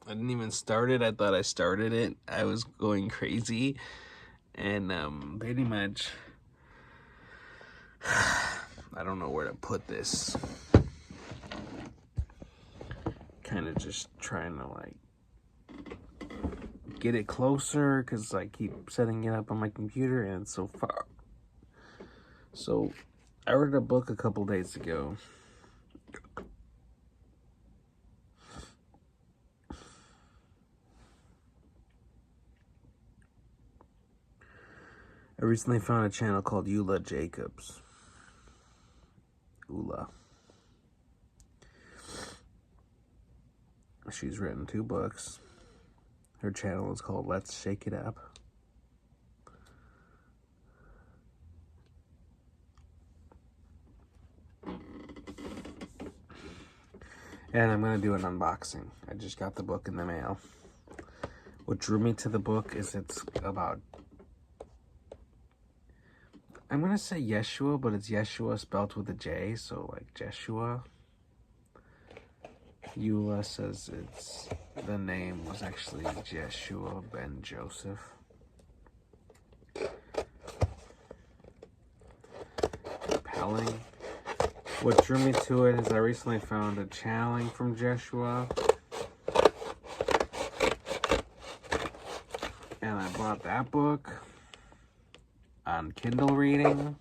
I didn't even start it. I thought I started it. I was going crazy. And pretty much, I don't know where to put this. Kind of just trying to like get it closer because I keep setting it up on my computer and it's so far. So I read a book a couple days ago. I recently found a channel called Ulla Jacobs. Ulla. She's written 2 books. Her channel is called Let's Shake It Up. And I'm going to do an unboxing. I just got the book in the mail. What drew me to the book is it's about, I'm going to say Yeshua, but it's Yeshua spelled with a J, so like Jeshua. Ulla says the name was actually Jeshua ben Joseph. Compelling. What drew me to it is I recently found a channeling from Jeshua. And I bought that book on Kindle reading.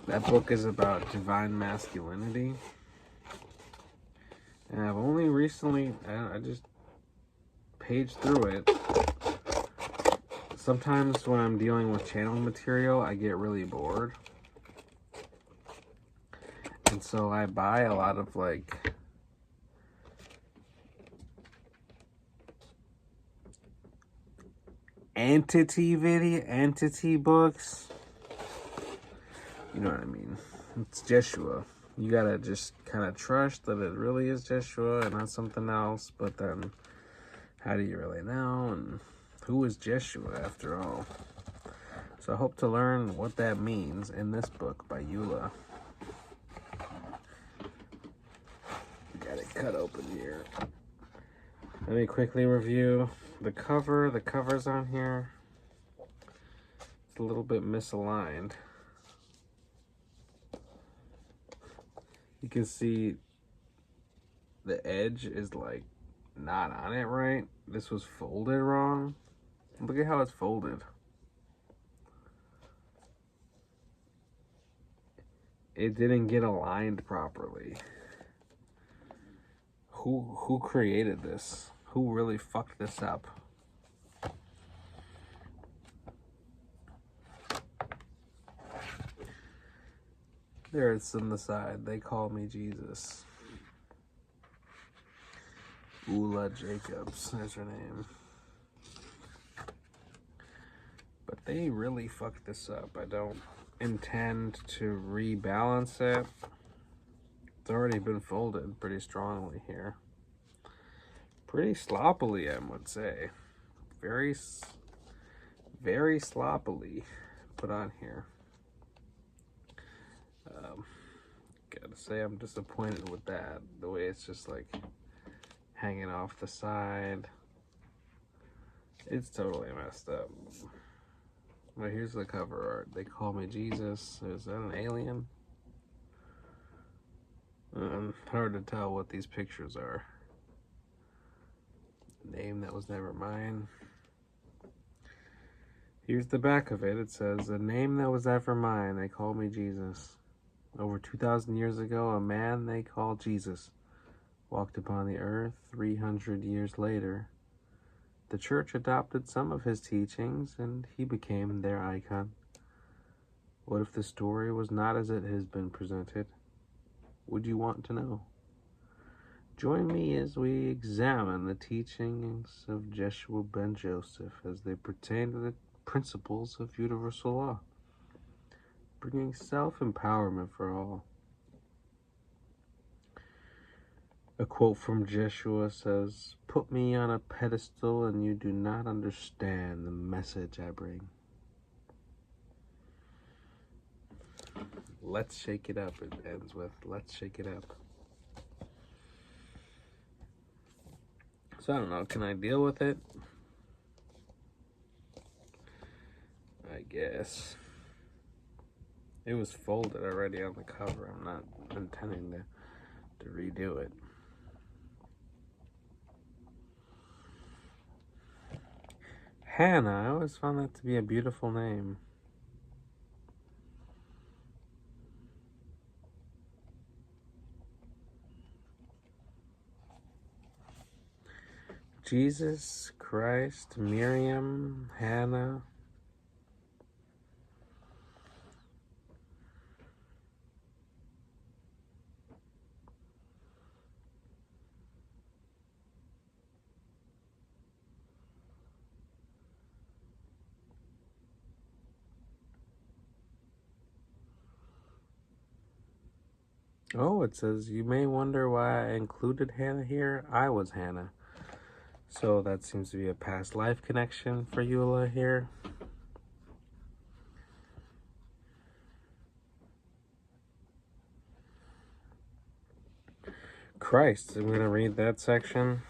That book is about divine masculinity. And I've only recently, I just paged through it. Sometimes when I'm dealing with channeling material, I get really bored. And so I buy a lot of like entity books. You know what I mean? It's Jeshua. You gotta just kind of trust that it really is Jeshua and not something else. But then, how do you really know? And who is Jeshua after all? So I hope to learn what that means in this book by Ulla. Got it cut open here. Let me quickly review the cover. The cover's on here. It's a little bit misaligned. You can see the edge is like not on it right. This was folded wrong. Look at how it's folded. It didn't get aligned properly. Who created this? Who really fucked this up? There it's on the side. They call me Jesus. Ulla Jacobs, there's her name. But they really fucked this up. I don't intend to rebalance it. It's already been folded pretty strongly here. Pretty sloppily, I would say. Very sloppily put on here. Gotta say I'm disappointed with that. The way it's just like hanging off the side. It's totally messed up. Well, here's the cover art. They call me Jesus. Is that an alien? Hard to tell what these pictures are. Name that was never mine. Here's the back of it. It says, a name that was ever mine. They call me Jesus. Over 2,000 years ago, a man they call Jesus walked upon the earth. 300 years later, the church adopted some of his teachings, and he became their icon. What if the story was not as it has been presented? Would you want to know? Join me as we examine the teachings of Jeshua ben Joseph as they pertain to the principles of universal law, bringing self-empowerment for all. A quote from Jeshua says, "Put me on a pedestal and you do not understand the message I bring." Let's shake it up. It ends with, let's shake it up. So I don't know, can I deal with it? I guess. It was folded already on the cover. I'm not intending to redo it. Hannah, I always found that to be a beautiful name. Jesus Christ, Miriam, Hannah. Oh, it says, you may wonder why I included Hannah here. I was Hannah. So that seems to be a past life connection for Ulla here. Christ, I'm going to read that section.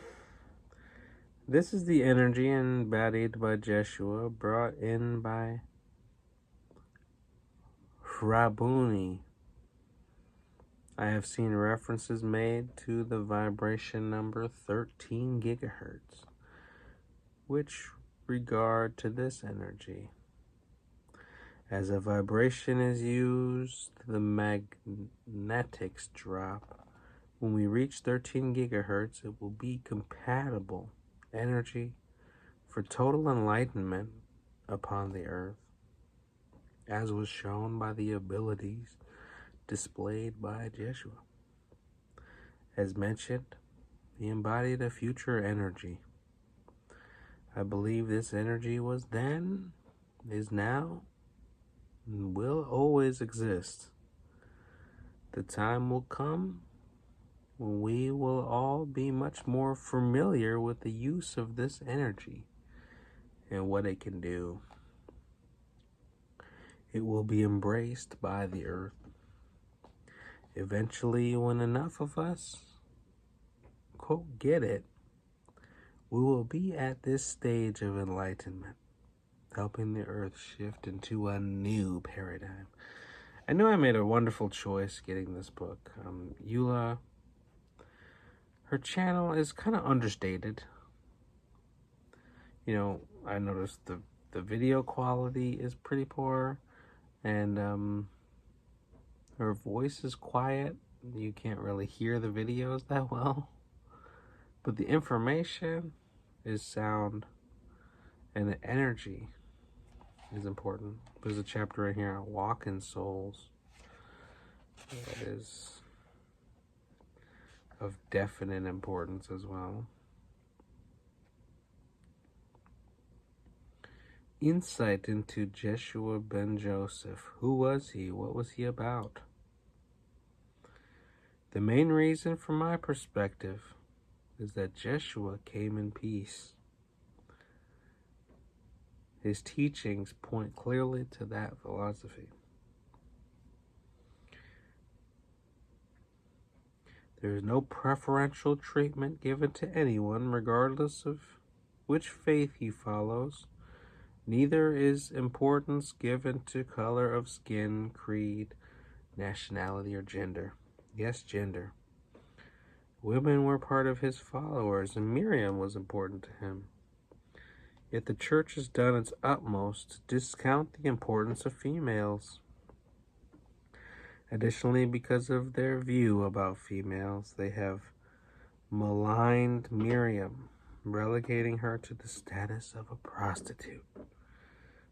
This is the energy embodied by Jeshua, brought in by Rabuni. I have seen references made to the vibration number 13 gigahertz, which regard to this energy. As a vibration is used, the magnetics drop. When we reach 13 gigahertz, it will be compatible energy for total enlightenment upon the earth, as was shown by the abilities displayed by Jeshua. As mentioned, he embodied a future energy. I believe this energy was then, is now, and will always exist. The time will come when we will all be much more familiar with the use of this energy and what it can do. It will be embraced by the earth. Eventually, when enough of us, quote, get it, we will be at this stage of enlightenment, helping the earth shift into a new paradigm. I know I made a wonderful choice getting this book. Ulla, her channel is kind of understated. You know, I noticed the video quality is pretty poor, and her voice is quiet. You can't really hear the videos that well. But the information is sound, and the energy is important. There's a chapter in here on walk in souls that is of definite importance as well. Insight into Jeshua ben Joseph. Who was he? What was he about? The main reason from my perspective is that Jeshua came in peace. His teachings point clearly to that philosophy. There is no preferential treatment given to anyone, regardless of which faith he follows. Neither is importance given to color of skin, creed, nationality, or gender. Yes, gender. Women were part of his followers, and Miriam was important to him. Yet the church has done its utmost to discount the importance of females. Additionally, because of their view about females, they have maligned Miriam, relegating her to the status of a prostitute.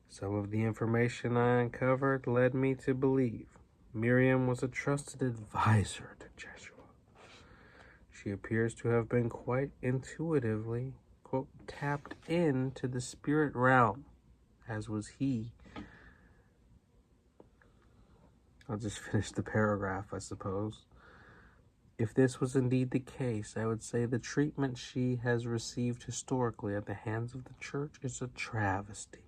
Some of the information I uncovered led me to believe Miriam was a trusted advisor to Jeshua. She appears to have been quite intuitively, quote, tapped into the spirit realm, as was he. I'll just finish the paragraph, I suppose. If this was indeed the case, I would say the treatment she has received historically at the hands of the church is a travesty.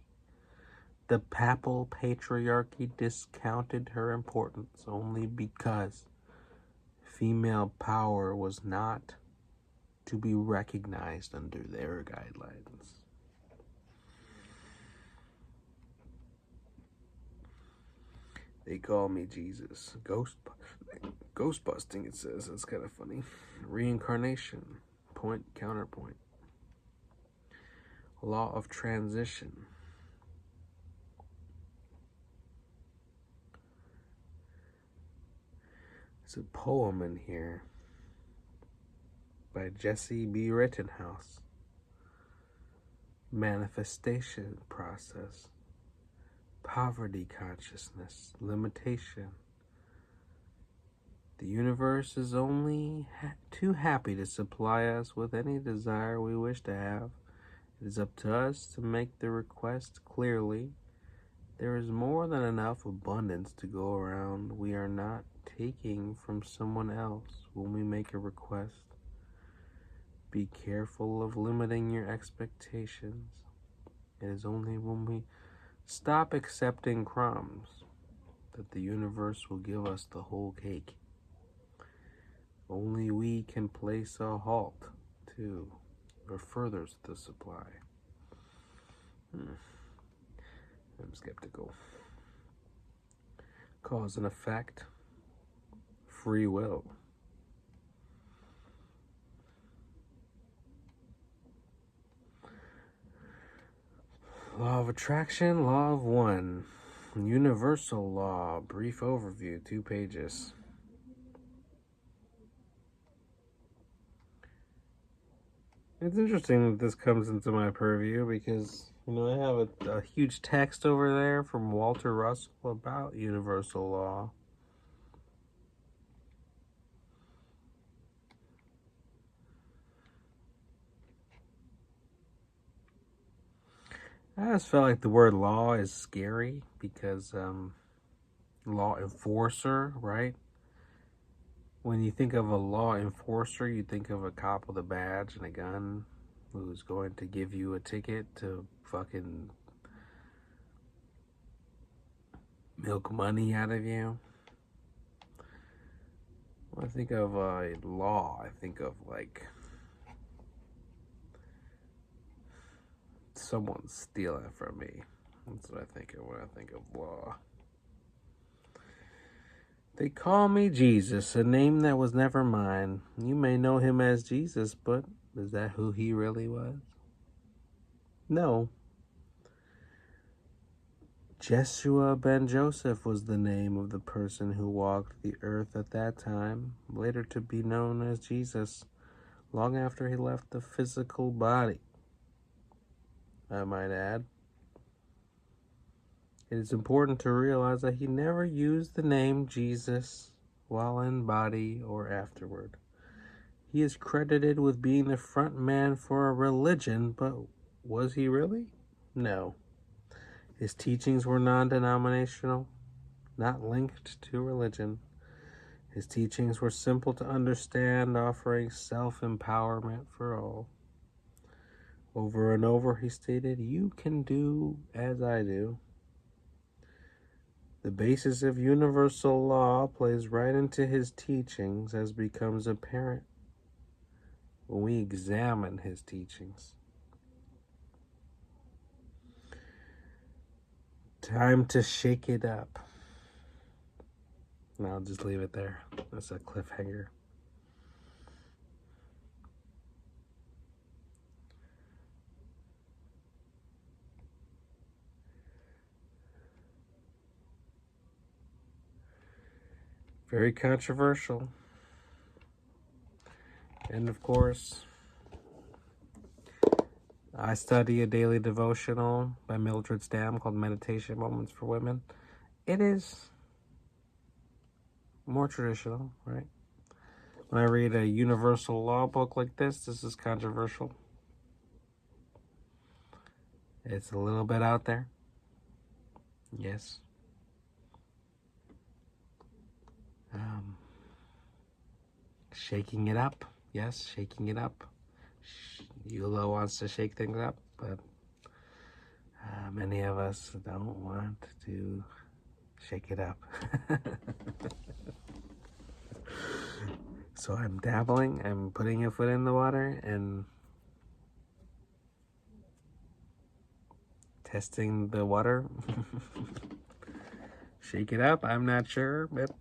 The papal patriarchy discounted her importance only because female power was not to be recognized under their guidelines. They call me Jesus. Ghost busting, it says. That's kind of funny. Reincarnation. Point, counterpoint. Law of transition. There's a poem in here by Jesse B. Rittenhouse. Manifestation process. Poverty consciousness. Limitation. The universe is only too happy to supply us with any desire we wish to have. It is up to us to make the request clearly. There is more than enough abundance to go around. We are not taking from someone else when we make a request. Be careful of limiting your expectations. It is only when we stop accepting crumbs that the universe will give us the whole cake. Only we can place a halt to or furthers the supply. I'm skeptical. Cause and effect. Free will. Law of attraction, law of one. Universal law, brief overview, 2 pages. It's interesting that this comes into my purview because, I have a huge text over there from Walter Russell about universal law. I just felt like the word law is scary because law enforcer, right? When you think of a law enforcer, you think of a cop with a badge and a gun who's going to give you a ticket to fucking milk money out of you. When I think of law, I think of like someone stealing from me. That's what I think of when I think of law. They call me Jesus, a name that was never mine. You may know him as Jesus, but is that who he really was? No. Jeshua ben Joseph was the name of the person who walked the earth at that time, later to be known as Jesus, long after he left the physical body. I might add. It is important to realize that he never used the name Jesus while in body or afterward. He is credited with being the front man for a religion, but was he really? No. His teachings were non-denominational, not linked to religion. His teachings were simple to understand, offering self-empowerment for all. Over and over he stated, "You can do as I do." The basis of universal law plays right into his teachings, as becomes apparent when we examine his teachings. Time to shake it up. And I'll just leave it there. That's a cliffhanger. Very controversial. And of course, I study a daily devotional by Mildred Stam called Meditation Moments for Women. It is more traditional, right? When I read a universal law book like this is controversial. It's a little bit out there. Yes. Shaking it up. Yes, shaking it up. Ulla wants to shake things up, but many of us don't want to shake it up. So I'm dabbling, I'm putting a foot in the water and testing the water. Shake it up, I'm not sure, but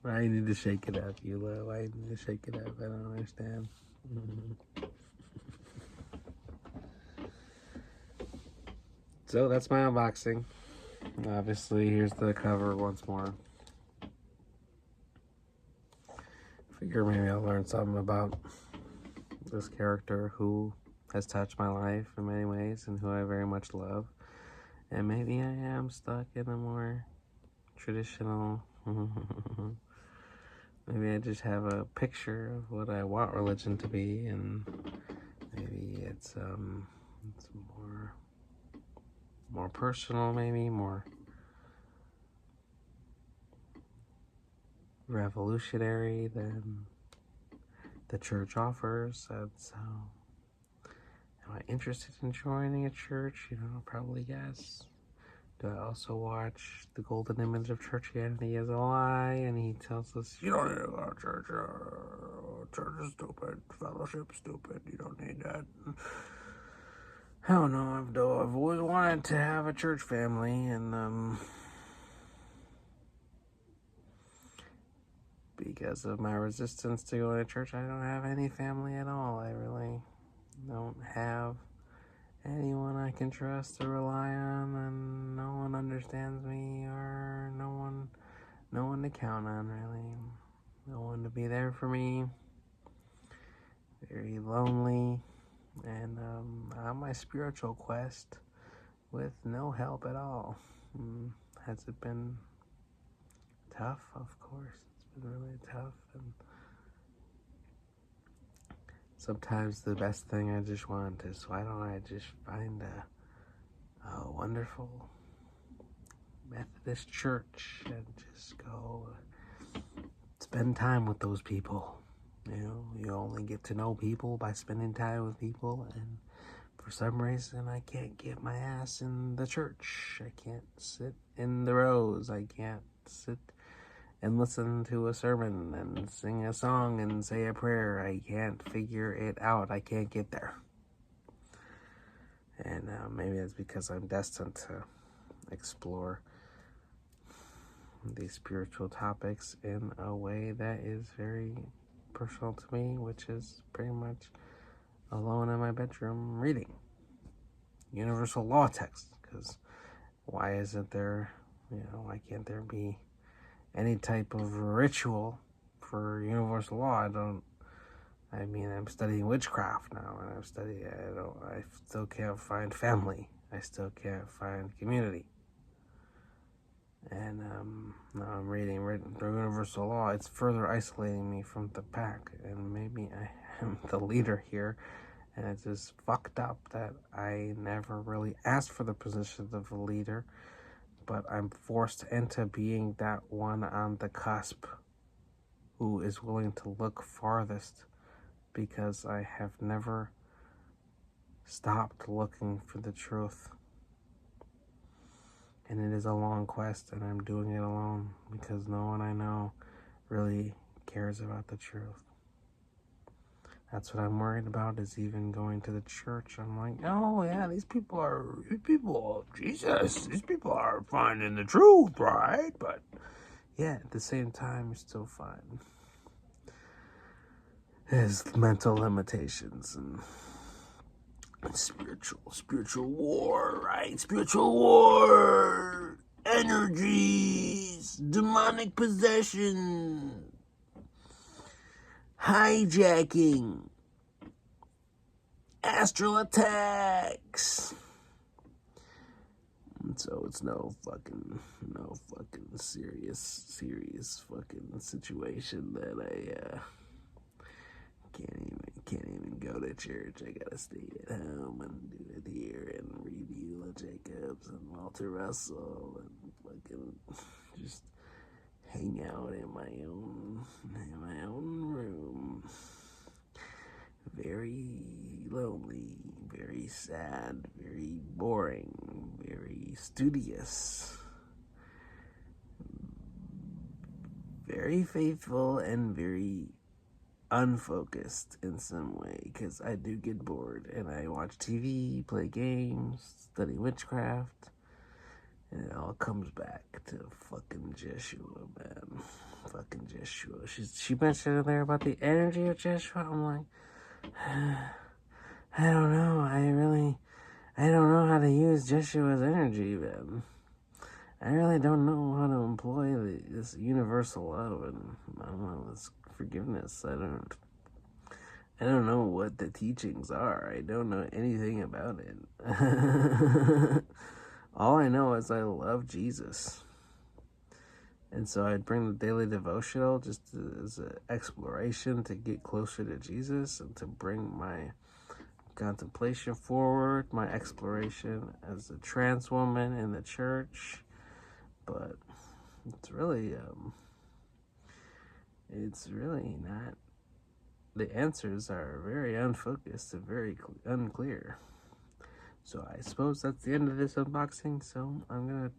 I need to shake it up, Ulla. I need to shake it up. I don't understand. So that's my unboxing. Obviously, here's the cover once more. Figure maybe I'll learn something about this character who has touched my life in many ways and who I very much love. And maybe I am stuck in a more traditional... Maybe I just have a picture of what I want religion to be, and maybe it's more personal, maybe more revolutionary than the church offers. And so, am I interested in joining a church? Probably yes. Do I also watch The Golden Image of Churchianity as a lie? And he tells us, you don't need to go to church. Church is stupid. Fellowship stupid. You don't need that. I don't know. I've always wanted to have a church family, and because of my resistance to going to church, I don't have any family at all. I really don't have anyone I can trust or rely on, and no one understands me, or no one to count on, really. No one to be there for me. Very lonely, and on my spiritual quest with no help at all. Has it been tough? Of course, it's been really tough, and sometimes the best thing I just want is, why don't I just find a wonderful Methodist church and just go spend time with those people. You only get to know people by spending time with people, and for some reason I can't get my ass in the church. I can't sit in the rows. I can't sit and listen to a sermon and sing a song and say a prayer. I can't figure it out. I can't get there. And maybe it's because I'm destined to explore these spiritual topics in a way that is very personal to me, which is pretty much alone in my bedroom reading universal law texts. Because why isn't there, why can't there be any type of ritual for universal law? I'm studying witchcraft now, and I still can't find family. I still can't find community. And now I'm reading the universal law. It's further isolating me from the pack, and maybe I am the leader here, and it's just fucked up that I never really asked for the position of a leader, but I'm forced into being that one on the cusp who is willing to look farthest, because I have never stopped looking for the truth. And it is a long quest, and I'm doing it alone, because no one I know really cares about the truth. That's what I'm worried about, is even going to the church. I'm like, oh yeah, these people of Jesus. These people are finding the truth, right? But yeah, at the same time, you still find his mental limitations and spiritual war, right? Spiritual war, energies, demonic possession, hijacking, astral attacks. And so it's no fucking serious fucking situation that I can't even go to church. I gotta stay at home and do it here and read Ulla Jacobs and Walter Russell and fucking just hang out in my own room. Very lonely, very sad, very boring, very studious, very faithful, and very unfocused in some way, because I do get bored and I watch TV, play games, study witchcraft, and it all comes back to fucking Jeshua, man. Fucking Jeshua. She mentioned in there about the energy of Jeshua. I'm like, I don't know. I don't know how to use Jeshua's energy, man. I really don't know how to employ this universal love and I don't know, this forgiveness. I don't know what the teachings are. I don't know anything about it. All I know is I love Jesus. And so I'd bring the daily devotional just as an exploration to get closer to Jesus and to bring my contemplation forward, my exploration as a trans woman in the church. But it's really not. The answers are very unfocused and very unclear. So I suppose that's the end of this unboxing. So I'm gonna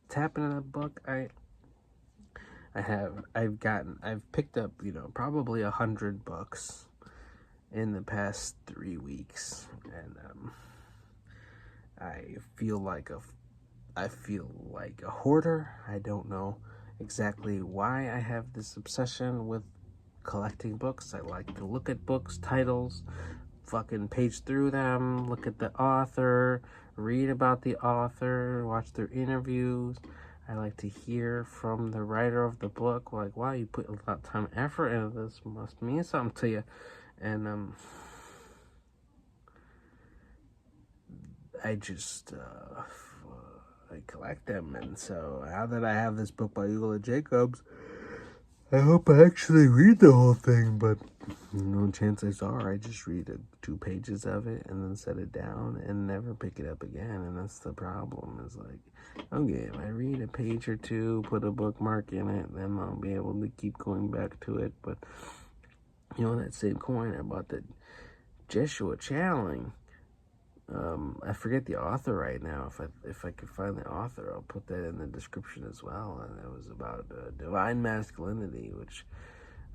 tap into that book. I've picked up, probably 100 books in the past 3 weeks, and I feel like a hoarder. I don't know exactly why I have this obsession with collecting books. I like to look at books, titles, fucking page through them, look at the author, read about the author, watch their interviews. I like to hear from the writer of the book, like, wow, you put a lot of time and effort into this, must mean something to you. And I just I collect them. And so now that I have this book by Ulla Jacobs, I hope I actually read the whole thing, but chances are I just read 2 pages of it and then set it down and never pick it up again. And that's the problem, is like, okay, if I read a page or 2, put a bookmark in it, then I'll be able to keep going back to it. But that same coin about the Jeshua channeling, I forget the author right now. If I could find the author, I'll put that in the description as well. And it was about divine masculinity, which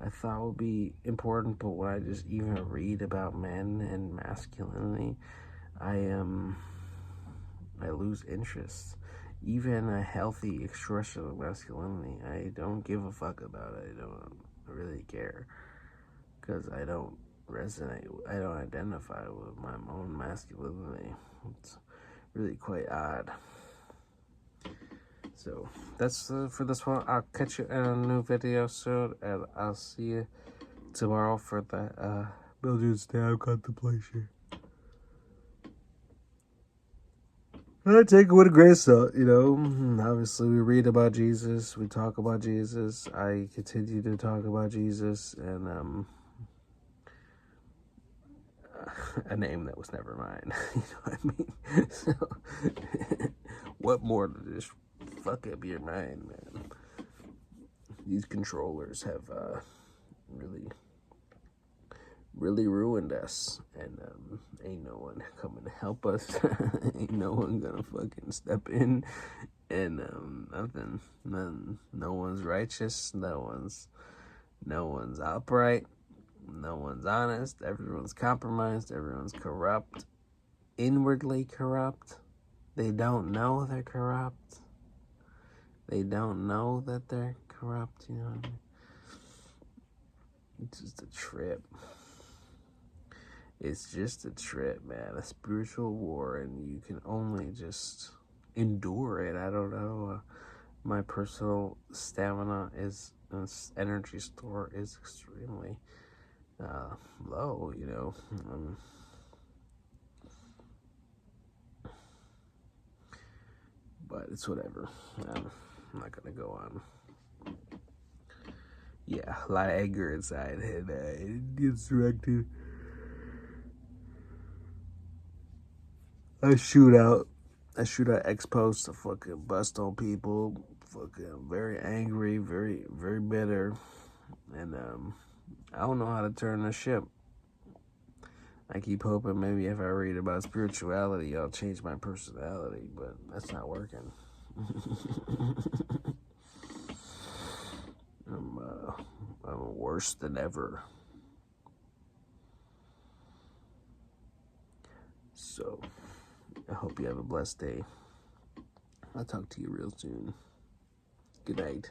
I thought would be important. But when I just even read about men and masculinity, I lose interest. Even a healthy expression of masculinity, I don't give a fuck about it. I don't really care, because I don't identify with my own masculinity. It's really quite odd. So that's for this one. I'll catch you in a new video soon, and I'll see you tomorrow for the Mildred's Dam contemplation. I take it with a grain of salt, Obviously, we read about Jesus, we talk about Jesus. I continue to talk about Jesus, and a name that was never mine. You know what I mean? So, what more to just fuck up your mind, man? These controllers have really ruined us, and ain't no one coming to help us. Ain't no one gonna fucking step in, and nothing. No one's righteous. No one's upright. No one's honest. Everyone's compromised. Everyone's corrupt. Inwardly corrupt. They don't know they're corrupt. They don't know that they're corrupt, you know what I mean? It's just a trip. It's just a trip, man. A spiritual war, and you can only just endure it. I don't know. My personal stamina energy store is extremely low, but it's whatever. I'm not gonna go on. Yeah, a lot of anger inside, and it gets directed. I shoot out X-Posts to fucking bust on people, fucking very angry, very, very bitter, and I don't know how to turn the ship. I keep hoping maybe if I read about spirituality, I'll change my personality, but that's not working. I'm worse than ever. So, I hope you have a blessed day. I'll talk to you real soon. Good night.